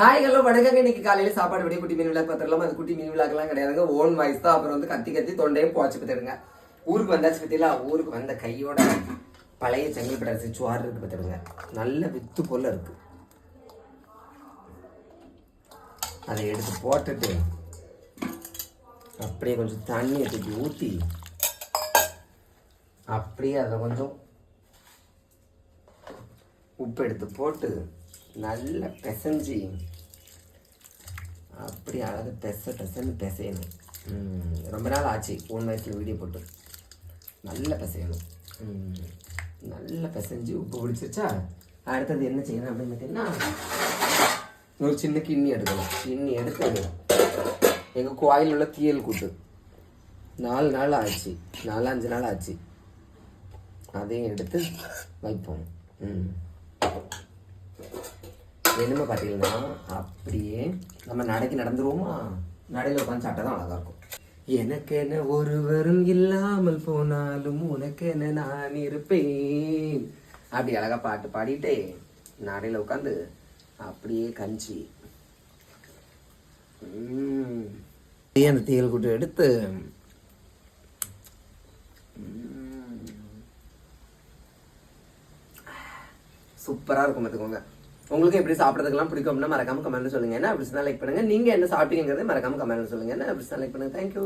Hi hello வணக்கம். இன்னைக்கு காலையில சாப்பாடு விட குட்டி மீன் விழா பார்த்துடலாம். அது குட்டி மீன் விழாக்கெல்லாம் கிடையாதுங்க, ஓன் வாய்ஸ் தான். அப்புறம் வந்து கத்தி கத்தி தொண்டையும் போச்சு பார்த்துடுங்க. ஊருக்கு வந்தாச்சு பத்தியில, ஊருக்கு வந்த கையோட பழைய செங்கல்பட்டு அரிசி சுவாறு இருக்கு பார்த்துடுங்க. நல்ல வித்து போல இருக்கு. அதை எடுத்து போட்டுட்டு அப்படியே கொஞ்சம் தண்ணியை தூக்கி ஊற்றி அப்படியே அதில் கொஞ்சம் உப்பு எடுத்து போட்டு நல்லா பிசைஞ்சி அப்படி அழகாக பெசன்னு பிசையணும். ரொம்ப நாள் ஆச்சு ஓன் வயசில் வீடியோ போட்டு. நல்லா பிசையணும். நல்லா பிசைஞ்சு உப்பு பிடிச்சிருச்சா அடுத்தது என்ன செய்யணும் அப்படின்னு பார்த்தீங்கன்னா, ஒரு சின்ன கிண்ணி எடுக்கணும். கிண்ணி எடுத்து எங்கள் கோயில் உள்ள தீயல் கூட்டு 4 நாள் ஆச்சு, 4-5 நாள் ஆச்சு. அதையும் எடுத்து வைப்போம். என்னமே பார்த்தீங்கன்னா அப்படியே நம்ம நடைக்கு நடந்துருவோமா, நடையில் உட்காந்து சாப்பிட்டா தான் அழகாக இருக்கும். எனக்கு என்ன ஒருவரும் இல்லாமல் போனாலும் உனக்கு என்ன நான் இருப்பேன் அப்படி அழகாக பாட்டு பாடிட்டே நடையில் உட்காந்து அப்படியே கஞ்சி அந்த தீயல் கூட்டு எடுத்து சூப்பராக இருக்கும் பார்த்துக்கோங்க. உங்களுக்கு எப்படி சாப்பிட்றதுக்கெல்லாம் பிடிக்கும்னா மறக்காம கமெண்ட் சொல்லுங்க. என்ன அப்படி தான் லைக் பண்ணுங்க. நீங்க என்ன சாப்பிட்டீங்கிறத மறக்காம கமெண்ட் சொல்லுங்க. என்ன அப்படி தான் லைக் பண்ணுங்க. தேங்க்யூ.